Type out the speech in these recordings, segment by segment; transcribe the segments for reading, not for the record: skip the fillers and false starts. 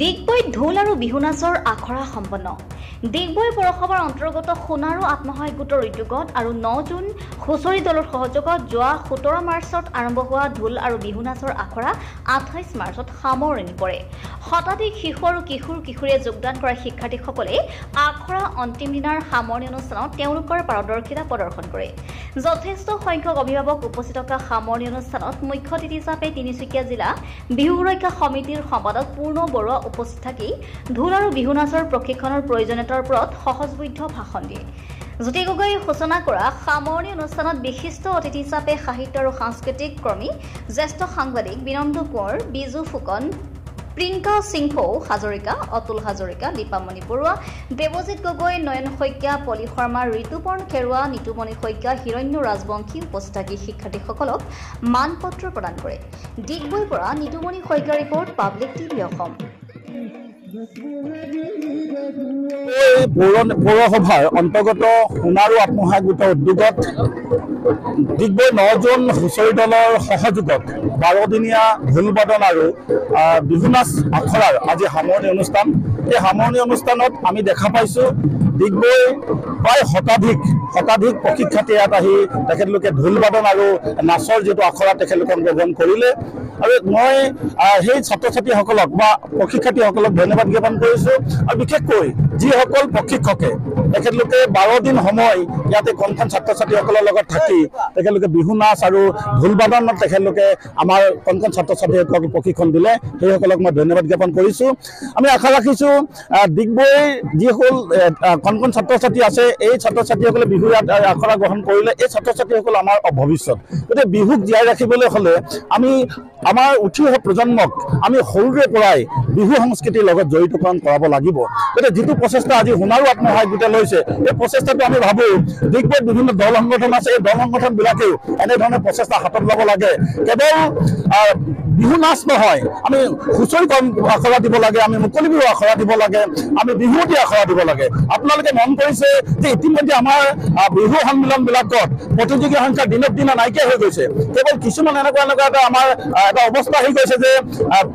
ডিগবৈ ঢোল আৰু বিহু নাচৰ আখৰা সম্পন্ন। ডিগবৈ পৌৰসভাৰ অন্তৰ্গত সোণাৰু আত্মসহায়ক গোটৰ উদ্যোগত আৰু 9 জুন হুঁচৰি দলৰ সহযোগত যোৱা 17 মাৰ্চত আৰম্ভ হোৱা ঢোল আৰু বিহু নাচৰ আখৰা 28 মাৰ্চত সামৰণি পৰে। শতাধিক শিশু আৰু কিশোৰ-কিশোৰীয়ে যোগদান কৰা শিক্ষাৰ্থীসকলে আখৰা অন্তিম দিনাৰ সামৰণি অনুষ্ঠানত তেওঁলোকৰ পাৰদৰ্শিতা প্ৰদৰ্শন কৰে। যথেষ্ট সংখ্যক অভিভাৱক উপস্থিত থকা সামৰণি অনুষ্ঠানত মুখ্য অতিথি হিচাপে তিনিচুকীয়া জিলা বিহু সুৰক্ষা সমিতিৰ সম্পাদক পূৰ্ণ বৰুৱা উপস্থিত থাকি ঢোল আৰু বিহু নাচৰ প্ৰশিক্ষণৰ প্ৰয়োজনীয়তাৰ ওপৰত সহজবোধ্য ভাষণ দিয়ে। জ্যোতি গগৈয়ে সূচনা কৰা সামৰণি অনুষ্ঠানত বিশিষ্ট অতিথি হিচাপে সাহিত্য আৰু সাংস্কৃতিক কৰ্মী জ্যেষ্ঠ সাংবাদিক বিনন্দ কোঁৱৰ, বিজু ফুকন, প্ৰিয়ংকা সিংফৌ হাজৰিকা, অতুল হাজৰিকা, দীপামণি বৰুৱা, দেৱজিৎ গগৈ, নয়ন শইকীয়া, পলি শৰ্মা, ঋতুপৰ্ণ খেৰুৱা, নিতুমণি শইকীয়া, হিৰণ্য ৰাজবংশী উপস্থিত থাকি শিক্ষাৰ্থীসকলক মানপত্ৰ প্ৰদান কৰে। ডিগবৈৰ পৰা Nitumoni Saikia report, public TV Assam. পৌৰসভাৰ অন্তৰ্গত সোণাৰু আত্মসহায়ক গোটৰ উদ্যোগত ডিগবৈ 9 জুন হুঁচৰি দলৰ সহযোগত 12 দিনীয়া ঢোল বাদন আৰু বিহু নাচ আখৰাৰ আজি সামৰণি অনুষ্ঠান। এই সামৰণি অনুষ্ঠানত আমি দেখা পাইছোঁ ডিগবৈ প্ৰায় শতাধিক প্ৰশিক্ষাৰ্থী ইয়াত আহি তেখেতলোকে ঢোল বাদন আৰু নাচৰ যিটো আখৰা তেখেতলোকে অংশগ্ৰহণ কৰিলে। আৰু মই সেই ছাত্ৰ ছাত্ৰীসকলক বা প্ৰশিক্ষাৰ্থীসকলক ধন্যবাদ জ্ঞাপন কৰিছোঁ। আৰু বিশেষকৈ যিসকল প্ৰশিক্ষকে তেখেতলোকে 12 দিন সময় ইয়াতে কণখন ছাত্ৰ ছাত্ৰীসকলৰ লগত থাকি তেখেতলোকে বিহু নাচ আৰু ঢোল বাদনত তেখেতলোকে আমাৰ কণখন ছাত্ৰ ছাত্ৰীসকলক প্ৰশিক্ষণ দিলে, সেইসকলক মই ধন্যবাদ জ্ঞাপন কৰিছোঁ। আমি আশা ৰাখিছোঁ ডিগবৈৰ যিসকল কণখন ছাত্ৰ ছাত্ৰী আছে এই ছাত্ৰ ছাত্ৰীসকলে বিহু আখৰা গ্ৰহণ কৰিলে এই ছাত্ৰ ছাত্ৰীসকল আমাৰ ভৱিষ্যত। গতিকে বিহুক জীয়াই ৰাখিবলৈ হ'লে আমি আমাৰ উঠি অহা প্ৰজন্মক আমি সৰুৰে পৰাই বিহু সংস্কৃতিৰ লগত জড়িতকৰণ কৰাব লাগিব। গতিকে যিটো প্ৰচেষ্টা আজি সোণাৰু আত্মসহায়ক গোটে লৈছে এই প্ৰচেষ্টাটো আমি ভাবোঁ ডিগবৈত বিভিন্ন দল সংগঠন আছে, এই দল সংগঠনবিলাকেও এনেধৰণৰ প্ৰচেষ্টা হাতত ল'ব লাগে। কেৱল বিহু নাচ নহয়, আমি হুঁচৰি আখৰা দিব লাগে, আমি মুকলি বিহু আখৰা দিব লাগে, আমি বিহুৱতী আখৰা দিব লাগে। আপোনালোকে মন কৰিছে যে ইতিমধ্যে আমাৰ বিহু সন্মিলনবিলাকত প্ৰতিযোগীৰ সংখ্যা দিনক দিনে নাইকিয়া হৈ গৈছে। কেৱল কিছুমান এনেকুৱা এটা আমাৰ এটা অৱস্থা আহি গৈছে যে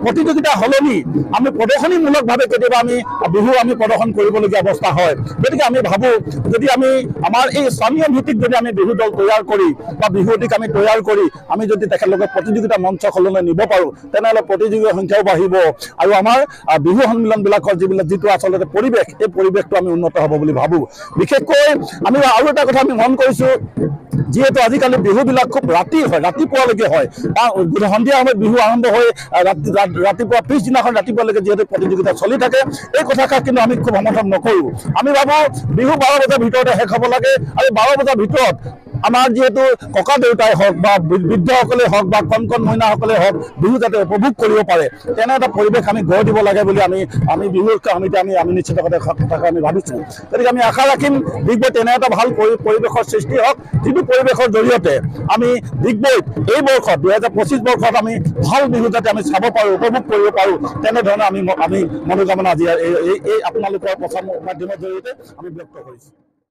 প্ৰতিযোগিতা সলনি আমি প্ৰদৰ্শনীমূলকভাৱে কেতিয়াবা বিহু প্ৰদৰ্শন কৰিবলগীয়া অৱস্থা হয়। গতিকে আমি ভাবোঁ যদি আমি আমাৰ এই স্থানীয় ভিত্তিত যদি আমি বিহু দল তৈয়াৰ কৰি বা বিহুৱতীক আমি তৈয়াৰ কৰি আমি যদি তেখেতলোকক প্ৰতিযোগিতা মঞ্চখনলৈ নিব পাৰোঁ তেনেহ'লে প্ৰতিযোগীৰ সংখ্যাও বাঢ়িব আৰু আমাৰ বিহু সন্মিলনবিলাকৰ যিটো আচলতে পৰিৱেশ এই পৰিৱেশটো আমি উন্নত হ'ব বুলি ভাবোঁ। বিশেষকৈ আমি আৰু এটা কথা আমি মন কৰিছোঁ, যিহেতু আজিকালি বিহুবিলাক খুব ৰাতি হয়, ৰাতিপুৱালৈকে হয়, সন্ধিয়া সময়ত বিহু আৰম্ভ হৈ ৰাতিপুৱা পিছদিনাখন ৰাতিপুৱালৈকে যিহেতু প্ৰতিযোগিতা চলি থাকে, এই কথাষাৰ কিন্তু আমি খুব সমৰ্থন নকৰোঁ। আমি ভাবোঁ বিহু 12 বজাৰ ভিতৰতে শেষ হ'ব লাগে আৰু 12 বজাৰ ভিতৰত আমাৰ যিহেতু ককা দেউতাই হওক বা বৃদ্ধসকলে হওক বা কণ মইনাসকলে হওক বিহু যাতে উপভোগ কৰিব পাৰে তেনে এটা পৰিৱেশ আমি গঢ় দিব লাগে বুলি আমি বিহু সমিতি আমি নিশ্চিত কথাকে আমি ভাবিছোঁ। গতিকে আমি আশা ৰাখিম ডিগবৈত তেনে এটা ভাল পৰিৱেশৰ সৃষ্টি হওক, যিটো পৰিৱেশৰ জৰিয়তে আমি ডিগবৈত এই বৰ্ষত 2025 বৰ্ষত আমি ভাল বিহু যাতে আমি চাব পাৰোঁ, উপভোগ কৰিব পাৰোঁ, তেনেধৰণে আমি মনোকামনা আজি এই আপোনালোকৰ প্ৰচাৰ মাধ্যমৰ জৰিয়তে আমি ব্যক্ত কৰিছোঁ।